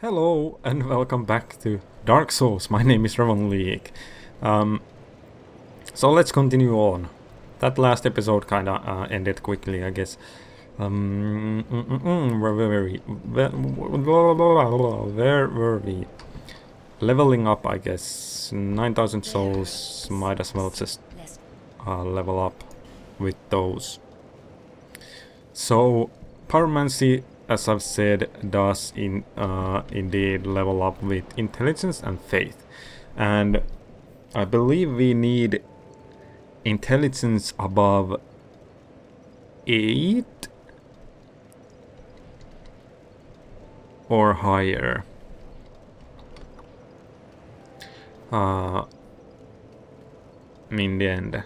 Hello and welcome back to Dark Souls. My name is Revonlieke. So let's continue on. That last episode kinda ended quickly, I guess. Where were we? Where were we? Leveling up, I guess. 9,000 souls. Might as well just level up with those. So, Pyromancy, as I've said, does indeed level up with intelligence and faith. And I believe we need intelligence above 8 or higher. In the end,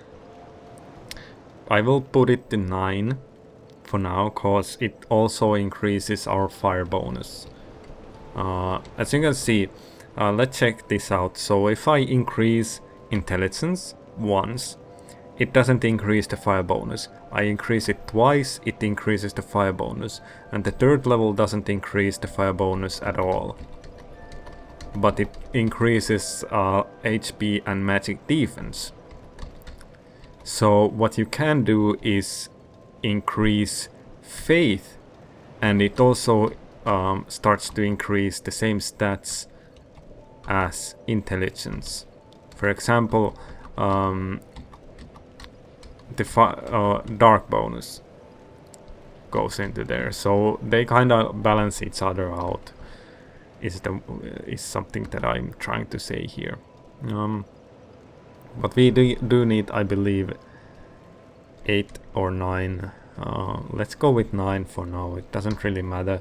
I will put it to 9 for now, cause it also increases our fire bonus. As you can see, let's check this out. So if I increase intelligence once, it doesn't increase the fire bonus. I increase it twice, it increases the fire bonus. And the third level doesn't increase the fire bonus at all. But it increases HP and magic defense. So what you can do is increase faith, and it also starts to increase the same stats as intelligence. For example, the dark bonus goes into there, so they kind of balance each other out. Is something that I'm trying to say here. But we do need, I believe, 8 or 9. Let's go with 9 for now. It doesn't really matter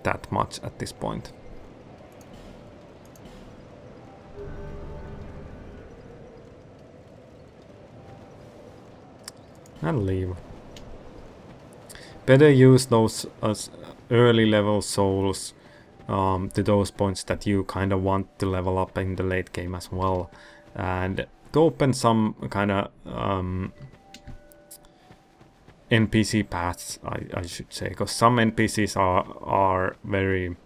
that much at this point. And leave. Better use those as early level souls to those points that you kind of want to level up in the late game as well, and to open some kind of NPC paths, I should say, because some NPCs are very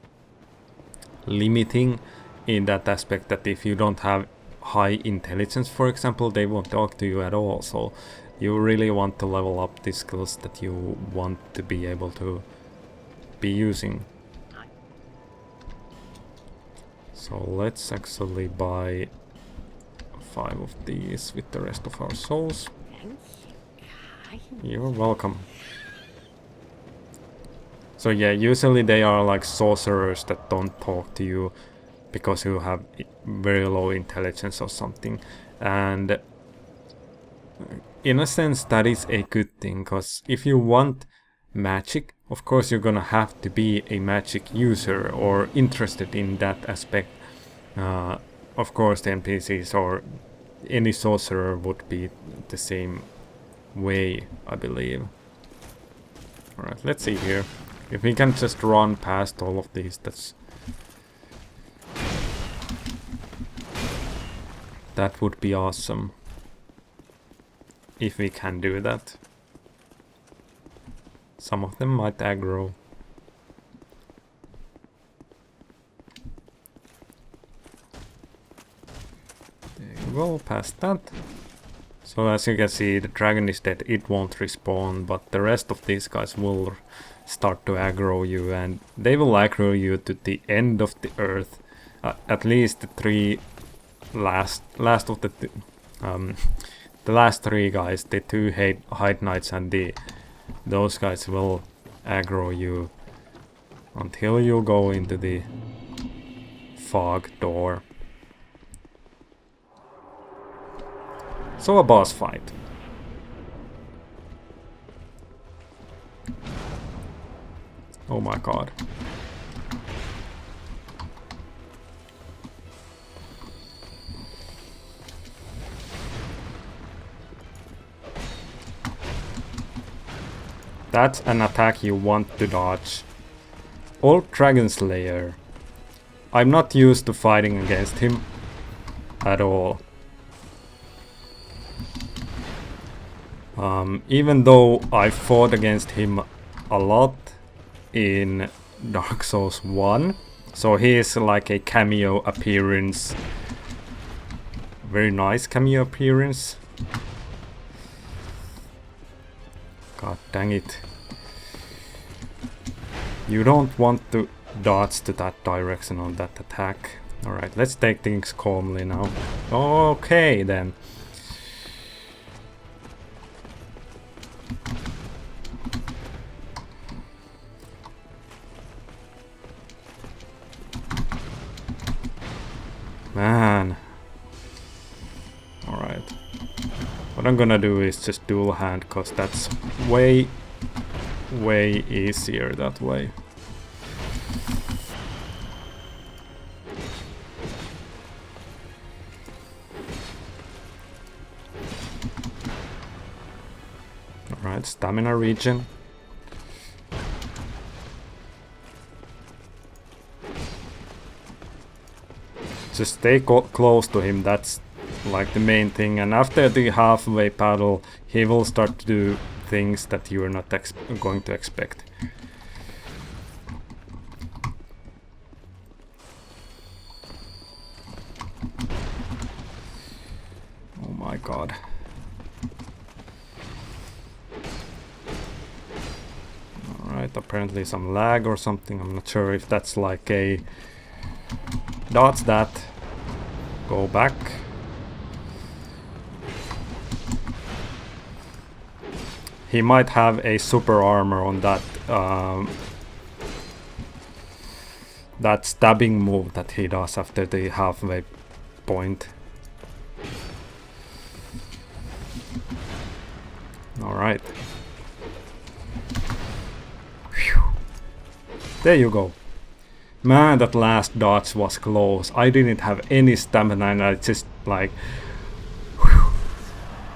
limiting in that aspect, that if you don't have high intelligence, for example, they won't talk to you at all. So you really want to level up the skills that you want to be able to be using. So let's actually buy 5 of these with the rest of our souls. You're welcome. So yeah, usually they are like sorcerers that don't talk to you because you have very low intelligence or something. And in a sense that is a good thing, because if you want magic, of course you're gonna have to be a magic user or interested in that aspect. Of course the NPCs or any sorcerer would be the same way, I believe. Alright, let's see here. If we can just run past all of these, that would be awesome. If we can do that. Some of them might aggro. There you go, past that. So as you can see, the dragon is dead, it won't respawn, but the rest of these guys will start to aggro you, and they will aggro you to the end of the earth. At least the three last of the last 3 guys, the 2 Heide Knights and those guys will aggro you until you go into the fog door. So a boss fight. Oh my god. That's an attack you want to dodge. Old Dragon Slayer. I'm not used to fighting against him at all. Even though I fought against him a lot in Dark Souls 1. So he is like a cameo appearance. Very nice cameo appearance. God dang it. You don't want to dodge to that direction on that attack. Alright, let's take things calmly now. Okay then. Man. Alright. What I'm gonna do is just dual hand, cause that's way easier that way. Alright, stamina regen. Just stay close to him, that's like the main thing, and after the halfway paddle he will start to do things that you are not going to expect. Oh my god. Alright, apparently some lag or something, I'm not sure if that's like a... Dodge that. Go back. He might have a super armor on that that stabbing move that he does after the halfway point. Alright. There you go. Man, that last dodge was close. I didn't have any stamina and I just like...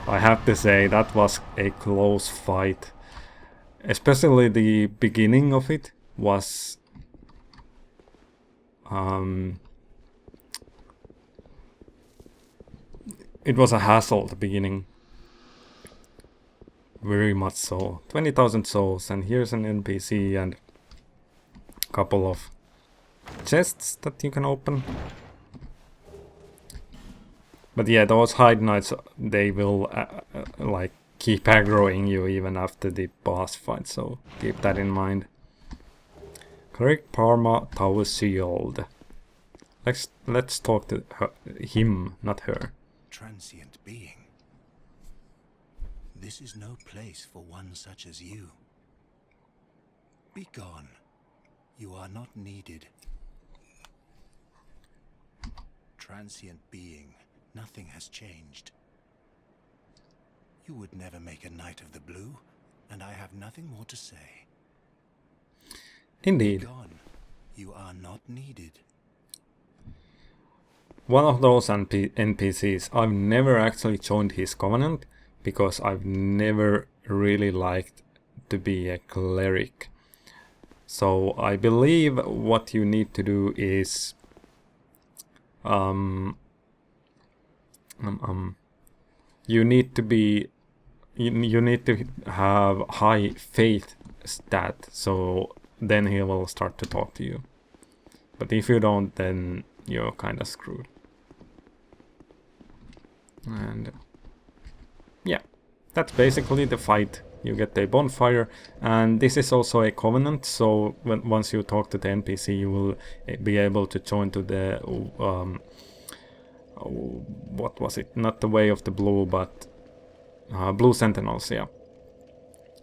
I have to say, that was a close fight. Especially the beginning of it was... it was a hassle at the beginning. Very much so. 20,000 souls, and here's an NPC and a couple of chests that you can open. But yeah, those Heide Knights, they will like keep aggroing you even after the boss fight, so keep that in mind. Cleric Parma Tower Shield. Let's talk to him, not her. Transient being. This is no place for one such as you. Be gone. You are not needed. Transient being. Nothing has changed. You would never make a Knight of the Blue, and I have nothing more to say. Indeed. Be gone. You are not needed. One of those NPCs, I've never actually joined his covenant, because I've never really liked to be a cleric. So I believe what you need to do is... you need to be... You need to have high faith stat, so then he will start to talk to you. But if you don't, then you're kind of screwed. And yeah, that's basically the fight. You get a bonfire, and this is also a covenant, so once you talk to the NPC, you will be able to join to the what was it? Not the Way of the Blue, but Blue Sentinels, yeah.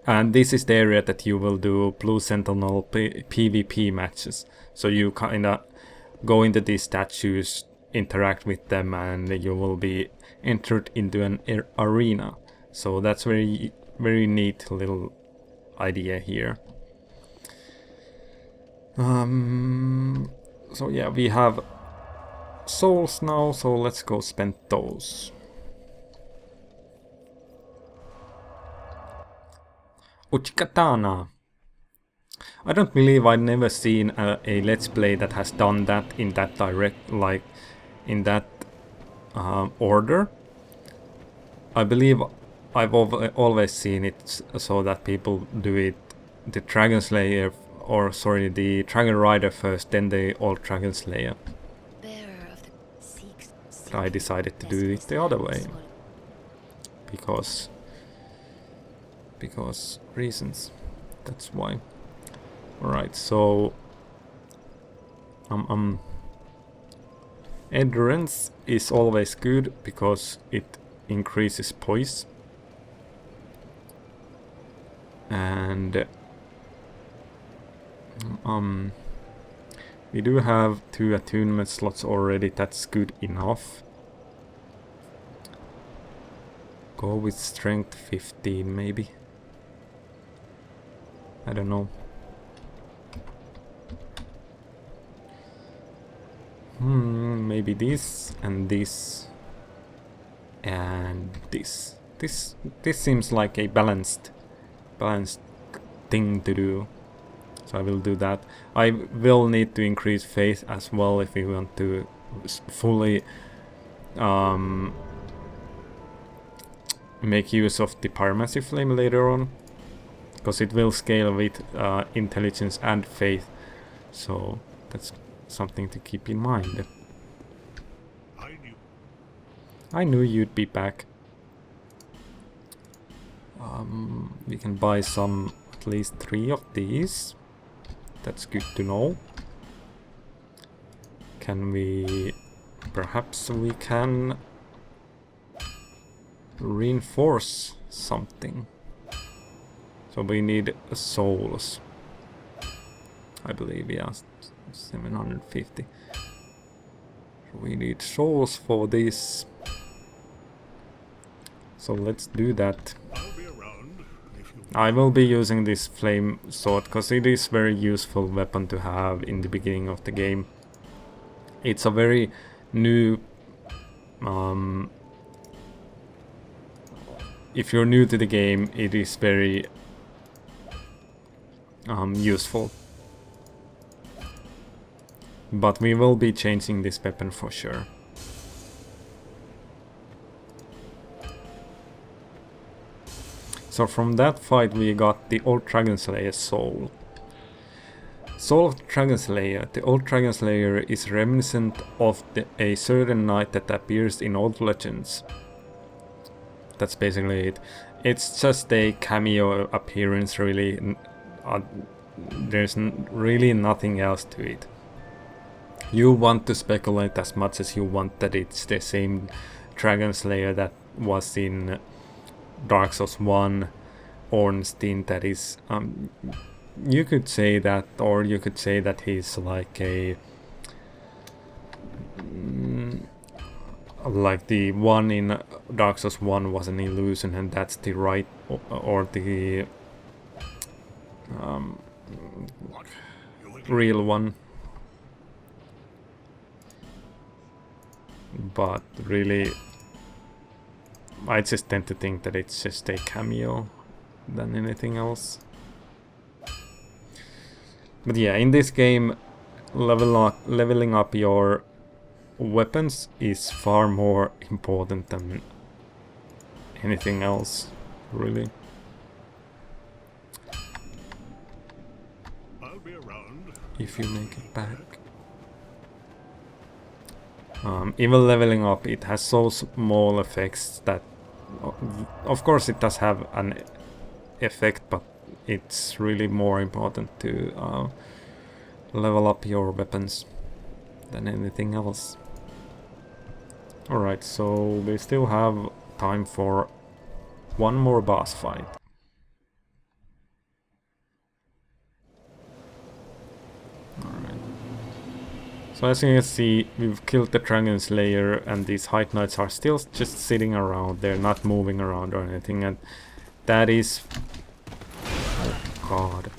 And this is the area that you will do Blue Sentinel PvP matches. So you kinda go into these statues, interact with them, and you will be entered into an arena. So that's very neat little idea here. So yeah, we have souls now, so let's go spend those. Uchikatana. I don't believe I've never seen a Let's Play that has done that in that in that order. I believe I've always seen it so that people do it the Dragon Slayer or sorry, the Dragon Rider first, then the Old Dragon Slayer. Bearer of the seeks. I decided to do it the other way. Because reasons. That's why. Alright, so endurance is always good because it increases poise. And we do have 2 attunement slots already, that's good enough. Go with strength 15 maybe. I don't know. Maybe this and this and this. This seems like a balanced thing to do. So I will do that. I will need to increase faith as well if we want to fully make use of the Pyromancy Flame later on, because it will scale with intelligence and faith. So that's something to keep in mind. I knew you'd be back. We can buy some, at least 3 of these. That's good to know. Can we... Perhaps we can reinforce something. So we need souls. I believe, yeah, 750. We need souls for this. So let's do that. I will be using this flame sword because it is very useful weapon to have in the beginning of the game. It's a very new... if you're new to the game, it is very useful. But we will be changing this weapon for sure. So from that fight we got the Old Dragon Slayer's soul. Soul of the Dragon Slayer. The Old Dragon Slayer is reminiscent of a certain knight that appears in old legends. That's basically it. It's just a cameo appearance, really. There's really nothing else to it. You want to speculate as much as you want that it's the same Dragon Slayer that was in Dark Souls 1, Ornstein, that is... you could say that, or you could say that he's like a... like the one in Dark Souls 1 was an illusion, and that's the right, or the real one. But really, I just tend to think that it's just a cameo than anything else. But yeah, in this game, leveling up your weapons is far more important than anything else, really. I'll be around if you make it back. Even leveling up, it has so small effects that, of course it does have an effect, but it's really more important to level up your weapons than anything else. Alright, so we still have time for one more boss fight. So as you can see, we've killed the Dragon Slayer, and these Heide Knights are still just sitting around. They're not moving around or anything, and that is... oh god,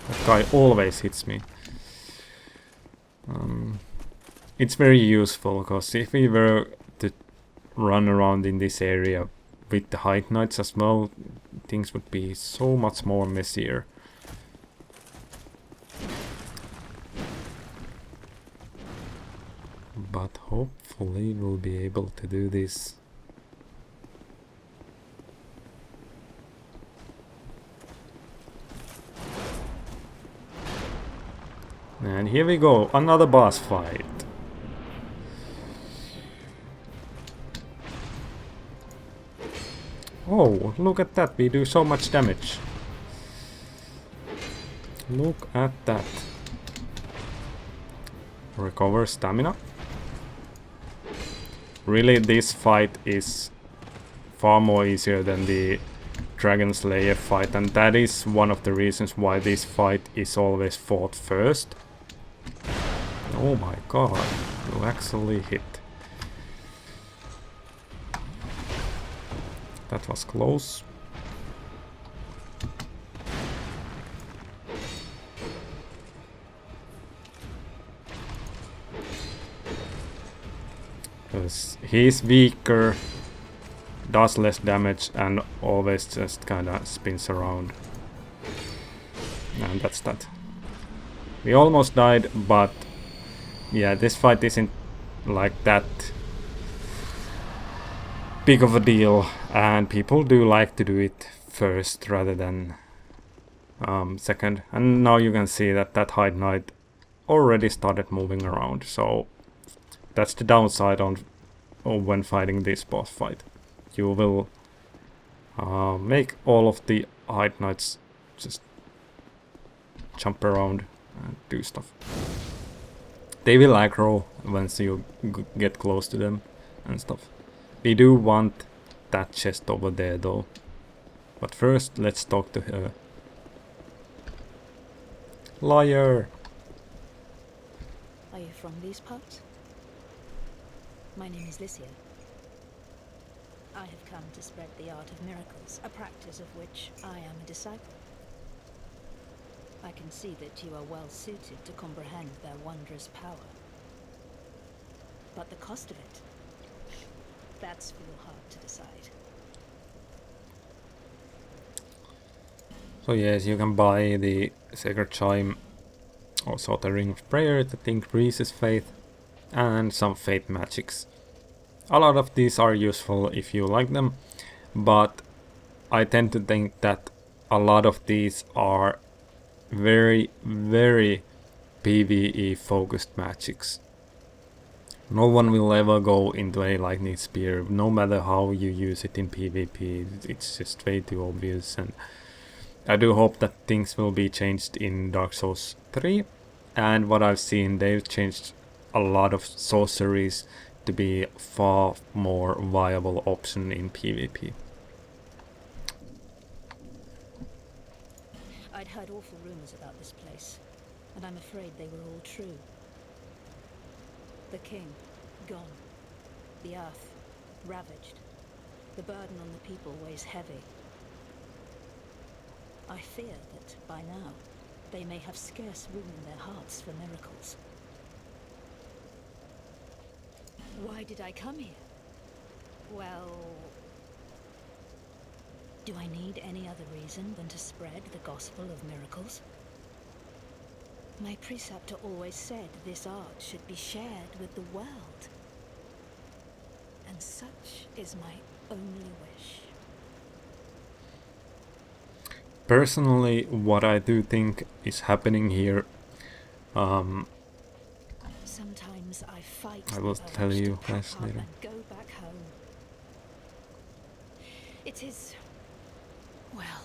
that guy always hits me. It's very useful, because if we were to run around in this area with the Heide Knights as well, things would be so much more messier. But hopefully we'll be able to do this. And here we go, another boss fight. Oh, look at that, we do so much damage. Look at that. Recover stamina. Really, this fight is far more easier than the Dragon Slayer fight, and that is one of the reasons why this fight is always fought first. Oh my god, you actually hit. That was close. Because he's weaker, does less damage, and always just kinda spins around. And that's that. We almost died, but yeah, this fight isn't like that big of a deal, and people do like to do it first rather than second. And now you can see that that Heide Knight already started moving around, so that's the downside on when fighting this boss fight. You will make all of the Heide Knights just jump around and do stuff. They will aggro once you get close to them and stuff. We do want that chest over there though. But first, let's talk to her. Liar! Are you from these parts? My name is Lycia. I have come to spread the art of miracles, a practice of which I am a disciple. I can see that you are well suited to comprehend their wondrous power. But the cost of it, that's for your heart to decide. So yes, you can buy the Sacred Chime, also the Ring of Prayer that increases faith, and some faith magics. A lot of these are useful if you like them, but I tend to think that a lot of these are very, very PvE focused magics. No one will ever go into a lightning spear, no matter how you use it in PvP. It's just way too obvious, and I do hope that things will be changed in Dark Souls 3. And what I've seen, they've changed a lot of sorceries to be far more viable option in PvP. I'd heard awful rumors about this place, and I'm afraid they were all true. The king, gone. The earth, ravaged. The burden on the people weighs heavy. I fear that, by now, they may have scarce room in their hearts for miracles. Why did I come here? Well... do I need any other reason than to spread the gospel of miracles? My preceptor always said this art should be shared with the world. And such is my only wish. Personally, what I do think is happening here, Sometimes I fight I will the tell urge to you pack guys up later. and go back home. It is... well,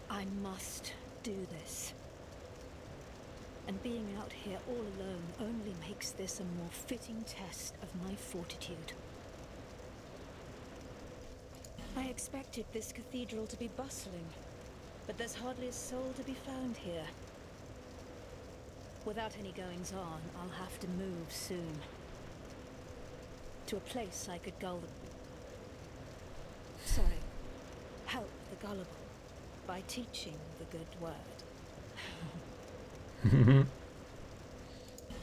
I must do this. And being out here all alone only makes this a more fitting test of my fortitude. I expected this cathedral to be bustling, but there's hardly a soul to be found here. Without any goings-on, I'll have to move soon. To a place I could help the gullible by teaching the good word.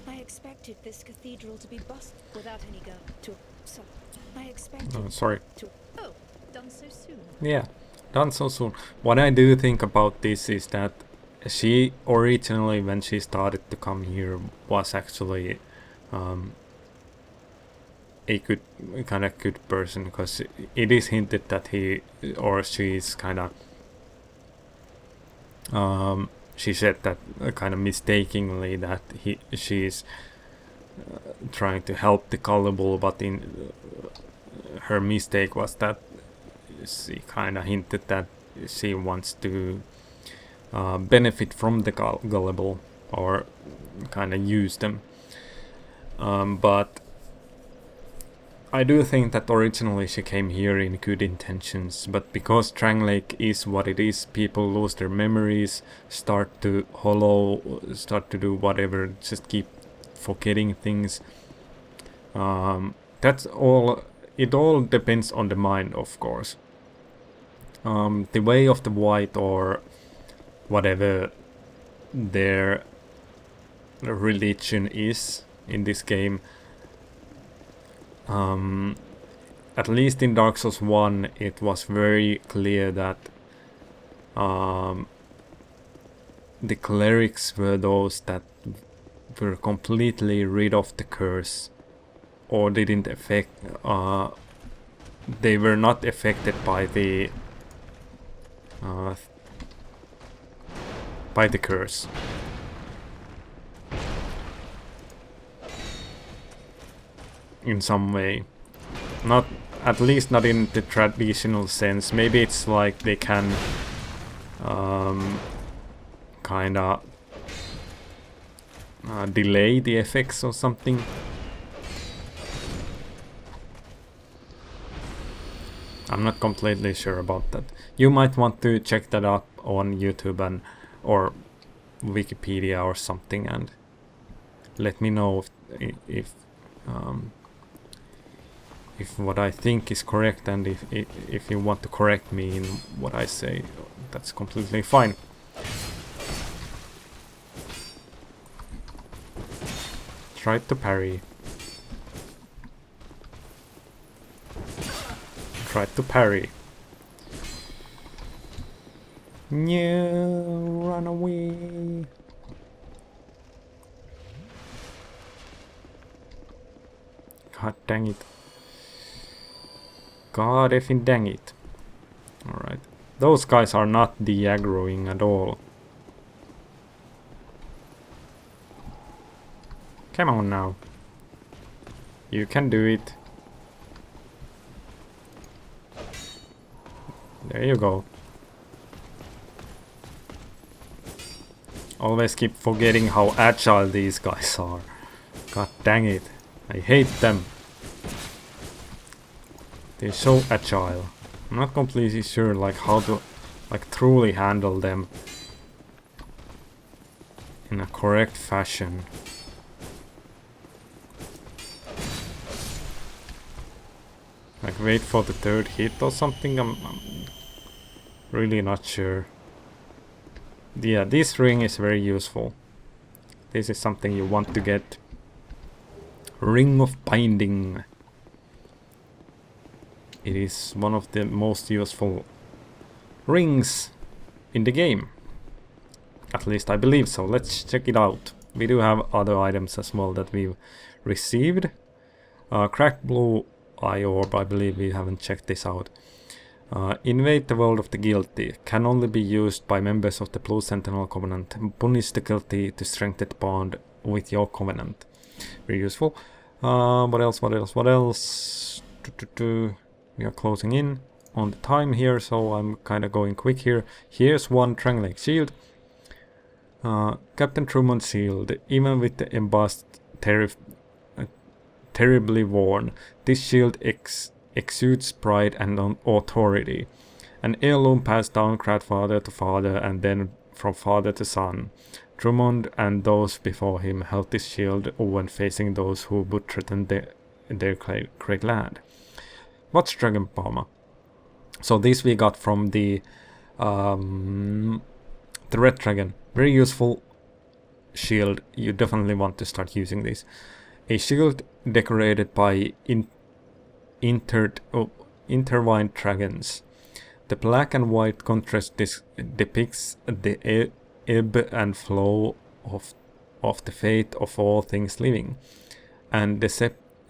I expected this cathedral to be bust without any I expected Oh, sorry. Oh, done so soon. Yeah, done so soon. What I do think about this is that she originally, when she started to come here, was actually a good, kind of good person, because it is hinted that he or she is kind of she said that kind of mistakenly that she's trying to help the gullible, but in her mistake was that she kind of hinted that she wants to benefit from the gullible or kind of use them. But I do think that originally she came here in good intentions, but because Drang Lake is what it is, people lose their memories, start to hollow, start to do whatever, just keep forgetting things. That's all. It all depends on the mind, of course. The way of the white or whatever their religion is in this game, at least in Dark Souls 1 it was very clear that the clerics were those that were completely rid of the curse, or didn't affect, they were not affected by the curse. In some way. Not, at least not in the traditional sense. Maybe it's like they can kinda delay the effects or something. I'm not completely sure about that. You might want to check that up on YouTube and or Wikipedia or something, and let me know if what I think is correct, and if you want to correct me in what I say, that's completely fine. Try to parry. Try to parry. No, run away. God dang it. God effing dang it. Alright. Those guys are not de-aggroing at all. Come on now. You can do it. There you go. Always keep forgetting how agile these guys are. God dang it. I hate them. They're so agile. I'm not completely sure like how to truly handle them in a correct fashion. Like wait for the third hit or something. I'm really not sure. Yeah, this ring is very useful. This is something you want to get. Ring of Binding. It is one of the most useful rings in the game. At least I believe so. Let's check it out. We do have other items as well that we've received. Cracked Blue Eye Orb, I believe we haven't checked this out. Invade the world of the guilty. Can only be used by members of the Blue Sentinel Covenant. Punish the guilty to strengthen the bond with your covenant. Very useful. What else? We are closing in on the time here, so I'm kind of going quick here. Here's one Drang Lake shield. Captain Truman's shield. Even with the embossed terribly worn, this shield exudes pride and authority. An heirloom passed down grandfather to father and then from father to son. Drummond and those before him held this shield when facing those who would threaten their great land. What's Dragon Palma? So this we got from the Red Dragon. Very useful shield. You definitely want to start using this. A shield decorated by intertwined dragons. The black and white contrast depicts the ebb and flow of the fate of all things living, and the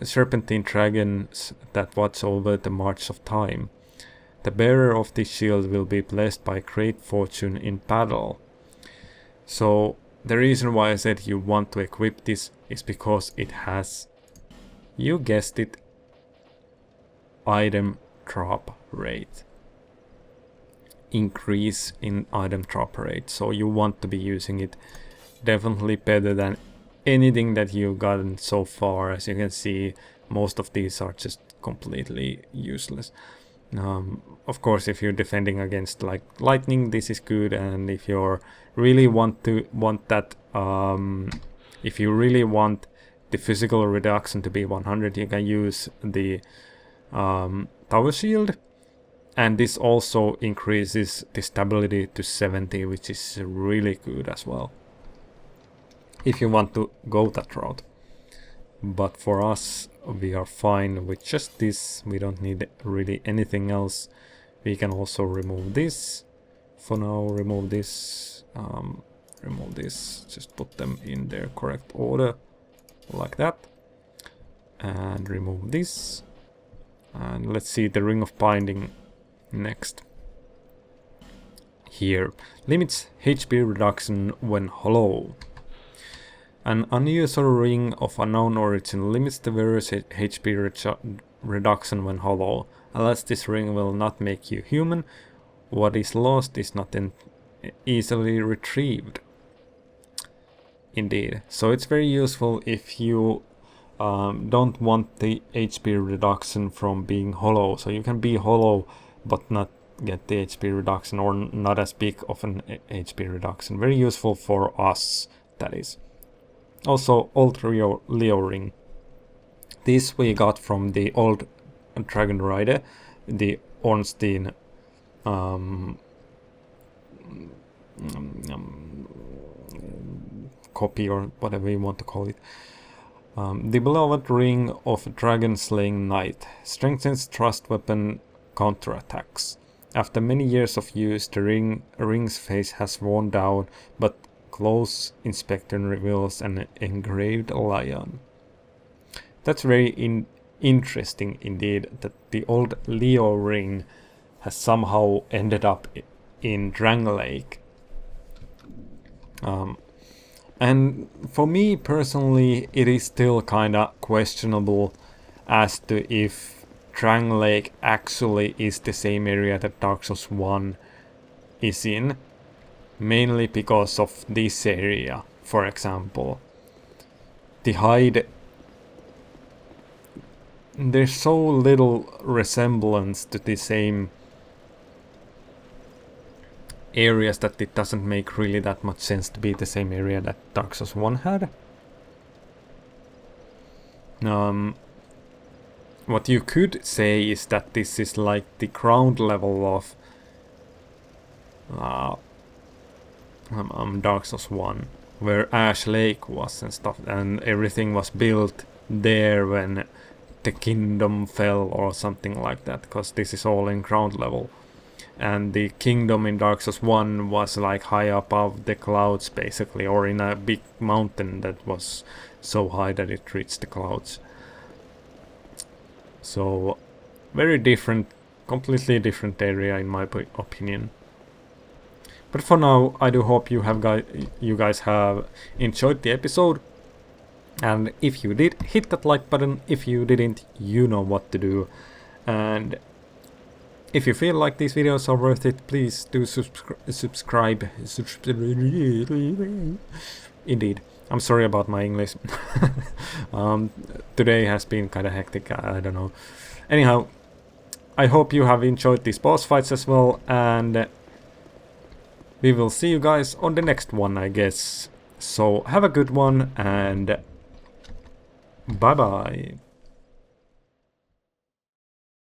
serpentine dragons that watch over the march of time. The bearer of this shield will be blessed by great fortune in battle. So the reason why I said you want to equip this is because it has, you guessed it, item drop rate. Increase in item drop rate. So you want to be using it definitely better than anything that you've gotten so far. As you can see, most of these are just completely useless. Of course, if you're defending against like lightning, this is good, and if you're really want that, if you really want the physical reduction to be 100, you can use the tower shield, and this also increases the stability to 70, which is really good as well, if you want to go that route. But for us, we are fine with just this. We don't need really anything else. We can also remove this. For now, remove this. Remove this. Just put them in their correct order, like that. And remove this. And let's see the Ring of Binding next. Here, limits HP reduction when hollow. An unusual ring of unknown origin limits the various HP reduction when hollow. Unless this ring will not make you human, what is lost is not easily retrieved. Indeed. So it's very useful if you don't want the HP reduction from being hollow. So you can be hollow but not get the HP reduction, or not as big of an HP reduction. Very useful for us, that is. Also, old Leo ring. This we got from the old Dragon Rider, the Ornstein copy, or whatever you want to call it. The beloved ring of a dragon slaying knight strengthens thrust weapon counterattacks. After many years of use, the ring's face has worn down, but close inspection reveals an engraved lion. That's very interesting indeed, that the old Leo ring has somehow ended up in Drangleic. And for me personally, it is still kinda questionable as to if Drangleic actually is the same area that Dark Souls 1 is in. Mainly because of this area, for example. The Heide, there's so little resemblance to the same areas that it doesn't make really that much sense to be the same area that Dark Souls 1 had. What you could say is that this is like the ground level of Dark Souls 1, where Ash Lake was and stuff, and everything was built there when the kingdom fell or something like that, because this is all in ground level. And the kingdom in Dark Souls 1 was like high above the clouds basically, or in a big mountain that was so high that it reached the clouds. So very different, completely different area in my opinion. But for now, I do hope you guys have enjoyed the episode. And if you did, hit that like button. If you didn't, you know what to do. And if you feel like these videos are worth it, please do subscribe. Indeed. I'm sorry about my English. Today has been kind of hectic, I don't know. Anyhow, I hope you have enjoyed these boss fights as well, and we will see you guys on the next one, I guess. So have a good one, and bye bye.